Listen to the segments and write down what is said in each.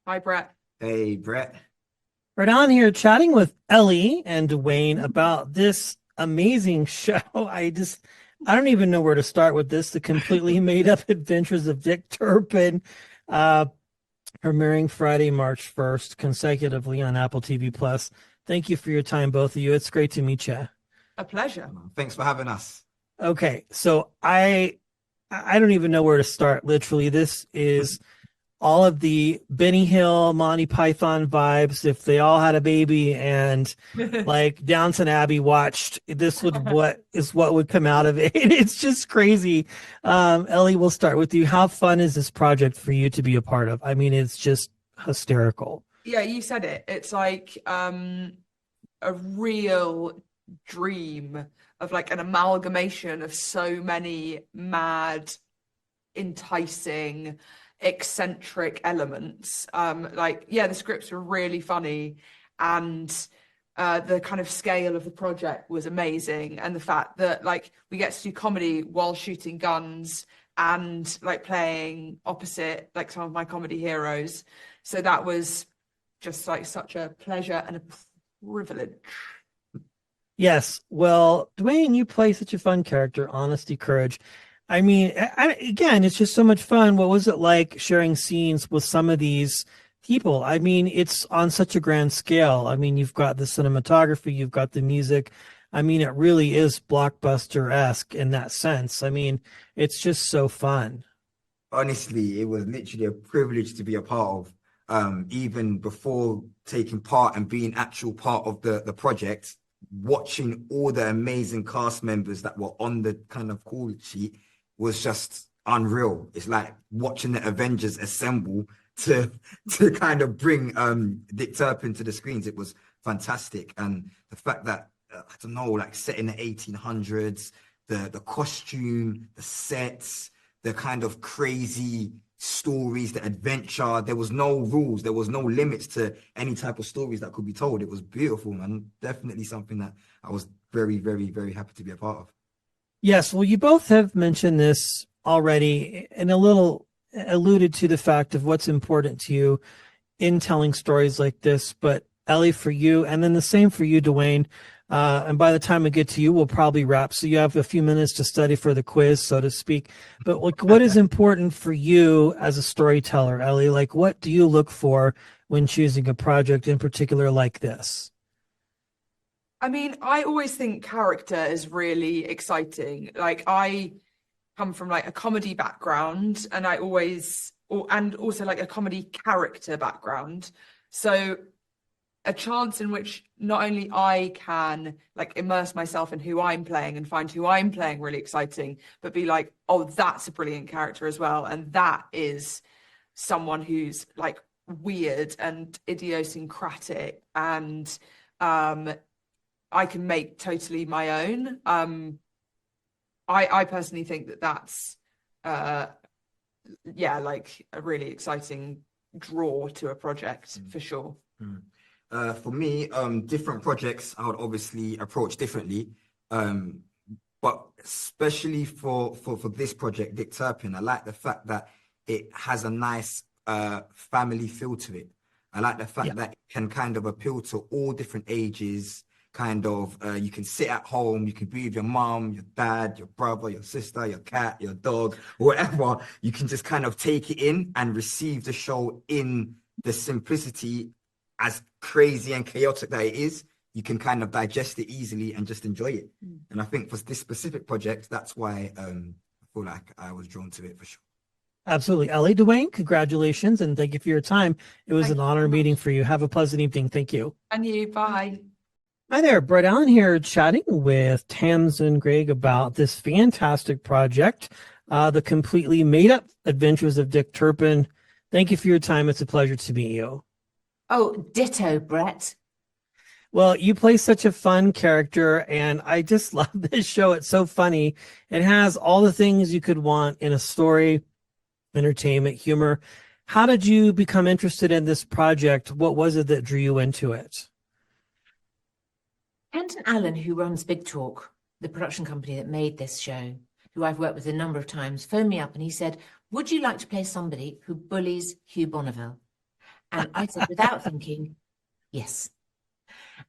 Hi, Brett. Hey, Brett. Right on here chatting with Ellie and Dwayne about this amazing show. I don't even know where to start with this. The completely made up adventures of Dick Turpin, uh, premiering Friday, March 1st, consecutively on Apple TV Plus. Thank you for your time, both of you. It's great to meet you. A pleasure. Thanks for having us. Okay, so I don't even know where to start. Literally, this is all of the Benny Hill, Monty Python vibes. If they all had a baby and like Downton Abbey watched, this would what would come out of it. It's just crazy. Ellie, we'll start with you. How fun is this project for you to be a part of? I mean, it's just hysterical. Yeah, you said it. It's like a real dream of like an amalgamation of so many mad, enticing, eccentric elements. The scripts were really funny, and the kind of scale of the project was amazing, and the fact that like we get to do comedy while shooting guns and like playing opposite like some of my comedy heroes. So that was just like such a pleasure and a privilege. Yes. Well, Dwayne, you play such a fun character, Honesty Courage. I mean, again, it's just so much fun. What was it like sharing scenes with some of these people? I mean, it's on such a grand scale. I mean, you've got the cinematography, you've got the music. I mean, it really is blockbuster-esque in that sense. I mean, it's just so fun. Honestly, it was literally a privilege to be a part of. Even before taking part and being actual part of the project, watching all the amazing cast members that were on the kind of call sheet was just unreal. It's like watching the Avengers assemble to kind of bring Dick Turpin to the screens. It was fantastic. And the fact that I don't know, like set in the 1800s, the costume, the sets, the kind of crazy stories, the adventure. There was no rules, there was no limits to any type of stories that could be told. It was beautiful, man. Definitely something that I was very, very, very happy to be a part of. Yes, well, you both have mentioned this already and a little alluded to the fact of what's important to you in telling stories like this. But Ellie, for you, and then the same for you, Dwayne. And by the time we get to you, we'll probably wrap. So you have a few minutes to study for the quiz, so to speak. But like, what is important for you as a storyteller, Ellie? Like, what do you look for when choosing a project in particular like this? I mean, I always think character is really exciting. Like I come from like a comedy background, and and also like a comedy character background. So a chance in which not only I can like immerse myself in who I'm playing and find who I'm playing really exciting, but be like, oh, that's a brilliant character as well. And that is someone who's like weird and idiosyncratic, and I can make totally my own. I personally think that that's like a really exciting draw to a project for sure. Mm. For me, different projects I would obviously approach differently. But especially for this project, Dick Turpin, I like the fact that it has a nice family feel to it. I like the fact that it can kind of appeal to all different ages. Kind of, you can sit at home, you can be with your mom, your dad, your brother, your sister, your cat, your dog, whatever. You can just kind of take it in and receive the show in the simplicity, as crazy and chaotic that it is. You can kind of digest it easily and just enjoy it. And I think for this specific project, that's why I feel like I was drawn to it for sure. Absolutely. Ellie, Dwayne, congratulations and thank you for your time. It was Thank an you honor so meeting much. for you. Have a pleasant evening. Thank you. And you, bye. Hi there, Brett Allen here, chatting with Tams and Greg about this fantastic project, the completely made up adventures of Dick Turpin. Thank you for your time. It's a pleasure to meet you. Oh, ditto, Brett. Well, you play such a fun character, and I just love this show. It's so funny. It has all the things you could want in a story, entertainment, humor. How did you become interested in this project? What was it that drew you into it? Kenton Allen, who runs Big Talk, the production company that made this show, who I've worked with a number of times, phoned me up and he said, would you like to play somebody who bullies Hugh Bonneville? And I said, without thinking, yes.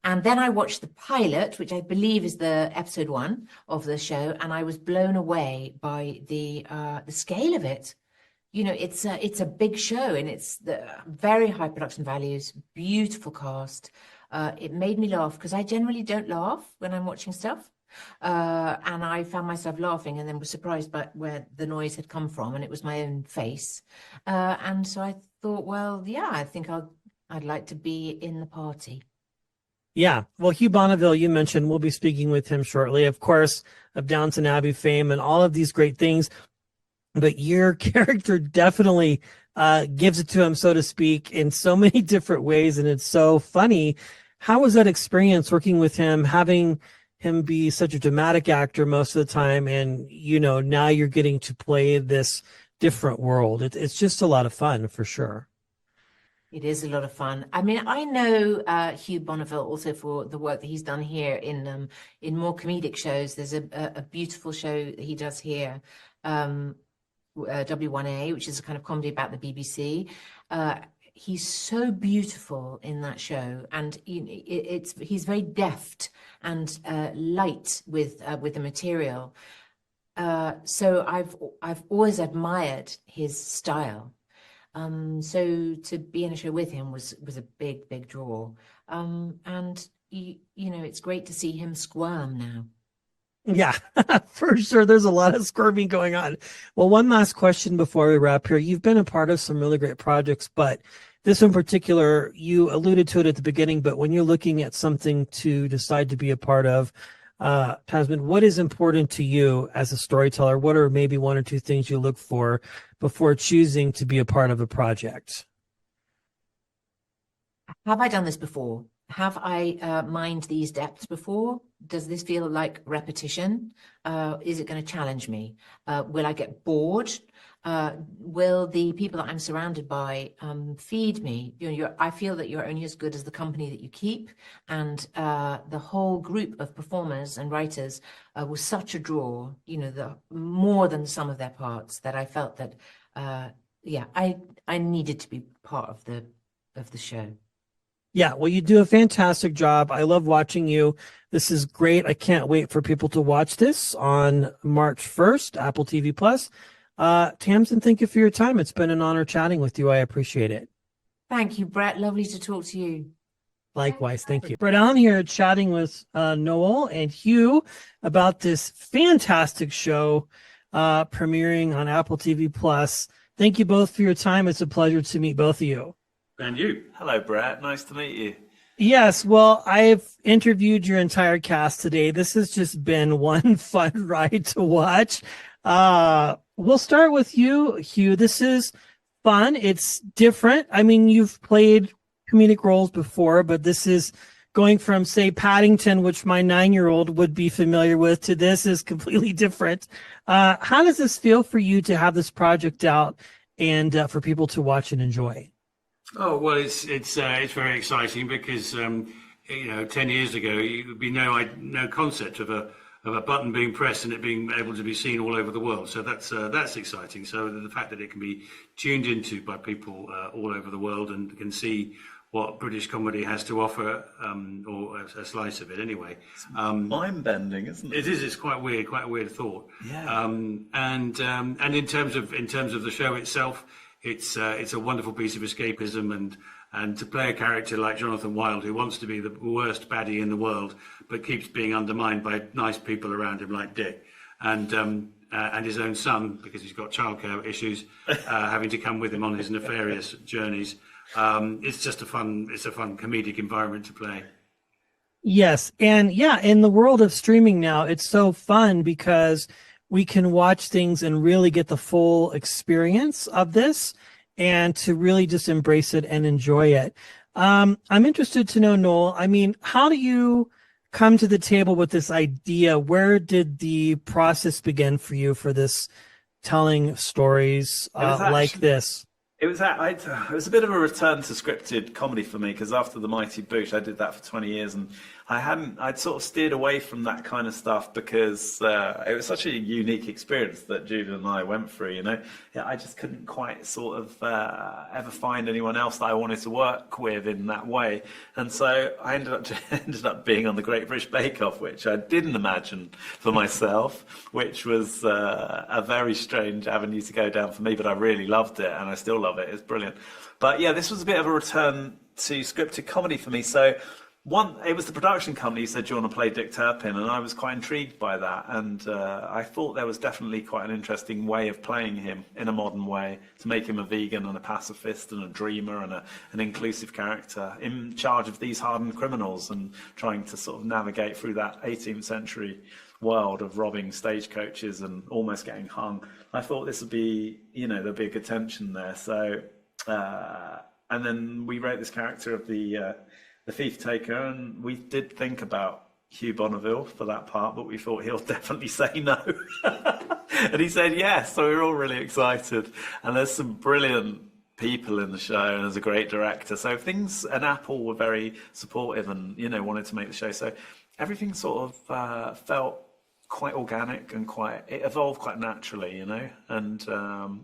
And then I watched the pilot, which I believe is the episode 1 of the show, and I was blown away by the scale of it. You know, it's a big show, and it's the very high production values, beautiful cast. It made me laugh because I generally don't laugh when I'm watching stuff. And I found myself laughing and then was surprised by where the noise had come from, and it was my own face. And so I thought, well, yeah, I think I'd like to be in the party. Yeah. Well, Hugh Bonneville, you mentioned, we'll be speaking with him shortly, of course, of Downton Abbey fame and all of these great things. But your character definitely gives it to him, so to speak, in so many different ways. And it's so funny. How was that experience working with him, having him be such a dramatic actor most of the time? And, you know, now you're getting to play this different world. It's just a lot of fun for sure. It is a lot of fun. I mean, I know Hugh Bonneville also for the work that he's done here in more comedic shows. There's a beautiful show that he does here, W1A, which is a kind of comedy about the BBC. He's so beautiful in that show, and he's very deft and light with the material. So I've always admired his style. So to be in a show with him was a big draw. And you know, it's great to see him squirm now. Yeah, for sure. There's a lot of squirming going on. Well, one last question before we wrap here. You've been a part of some really great projects, but this in particular, you alluded to it at the beginning, but when you're looking at something to decide to be a part of, Tasman, what is important to you as a storyteller? What are maybe 1 or 2 things you look for before choosing to be a part of a project? Have I done this before? Have I mined these depths before? Does this feel like repetition? Is it going to challenge me? Will I get bored? Will the people that I'm surrounded by feed me? You know, I feel that you're only as good as the company that you keep, and the whole group of performers and writers was such a draw. You know, more than the sum of their parts, that I felt that yeah, I needed to be part of the show. Yeah, well, you do a fantastic job. I love watching you. This is great. I can't wait for people to watch this on March 1st, Apple TV Plus. Tamsin, thank you for your time. It's been an honor chatting with you. I appreciate it. Thank you, Brett. Lovely to talk to you. Likewise, thank you. Brett Allen here chatting with Noel and Hugh about this fantastic show premiering on Apple TV Plus. Thank you both for your time. It's a pleasure to meet both of you. And you. Hello, Brett. Nice to meet you. Yes, well, I've interviewed your entire cast today. This has just been one fun ride to watch. We'll start with you, Hugh. This is fun. It's different. I mean, you've played comedic roles before, but this is going from, say, Paddington, which my 9-year-old would be familiar with, to this is completely different. How does this feel for you to have this project out and for people to watch and enjoy? Oh, well, it's very exciting because, 10 years ago, it would be no concept of a button being pressed and it being able to be seen all over the world. So that's exciting. So the fact that it can be tuned into by people all over the world and can see what British comedy has to offer, or a slice of it anyway. Mind-bending, isn't it? It is. It's quite a weird thought. Yeah. And in terms of the show itself, it's a wonderful piece of escapism, and to play a character like Jonathan Wilde, who wants to be the worst baddie in the world, but keeps being undermined by nice people around him like Dick, and his own son, because he's got childcare issues, having to come with him on his nefarious journeys. It's a fun comedic environment to play. Yes. And yeah, in the world of streaming now, it's so fun because we can watch things and really get the full experience of this and to really just embrace it and enjoy it. I'm interested to know, Noel, I mean, how do you come to the table with this idea? Where did the process begin for you for this telling stories like this? It was a bit of a return to scripted comedy for me, because after The Mighty Boosh, I did that for 20 years, and I'd sort of steered away from that kind of stuff because it was such a unique experience that Judah and I went through, you know. Yeah, I just couldn't quite sort of ever find anyone else that I wanted to work with in that way. And so I ended up being on the Great British Bake Off, which I didn't imagine for myself, which was a very strange avenue to go down for me, but I really loved it, and I still love it. It's brilliant. But yeah, this was a bit of a return to scripted comedy for me. So it was the production company who said, do you want to play Dick Turpin? And I was quite intrigued by that. And I thought there was definitely quite an interesting way of playing him in a modern way, to make him a vegan and a pacifist and a dreamer and an inclusive character in charge of these hardened criminals and trying to sort of navigate through that 18th century world of robbing stagecoaches and almost getting hung. I thought this would be, you know, there'd be a good tension there. So, and then we wrote this character of the thief taker, and we did think about Hugh Bonneville for that part, but we thought he'll definitely say no. And he said yes, so we were all really excited. And there's some brilliant people in the show, and there's a great director. So and Apple were very supportive and, you know, wanted to make the show. So everything sort of felt quite organic and it evolved quite naturally, you know. And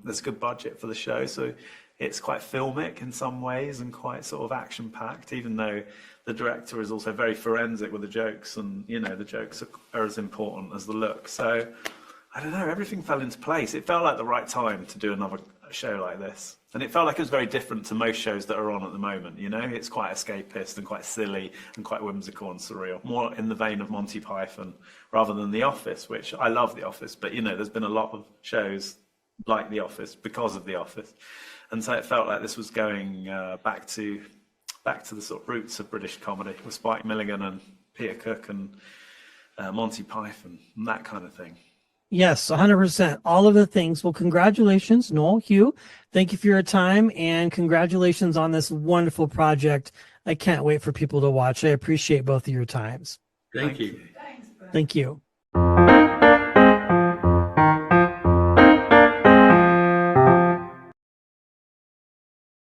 there's a good budget for the show, so it's quite filmic in some ways and quite sort of action-packed, even though the director is also very forensic with the jokes, and, you know, the jokes are as important as the look. So, I don't know, everything fell into place. It felt like the right time to do another show like this. And it felt like it was very different to most shows that are on at the moment, you know? It's quite escapist and quite silly and quite whimsical and surreal. More in the vein of Monty Python rather than The Office, which I love The Office, but, you know, there's been a lot of shows like The Office because of The Office. And so it felt like this was going back to the sort of roots of British comedy with Spike Milligan and Peter Cook and Monty Python and that kind of thing. Yes, 100%. All of the things. Well, congratulations, Noel, Hugh. Thank you for your time, and congratulations on this wonderful project. I can't wait for people to watch. I appreciate both of your times. Thank you. Thank you.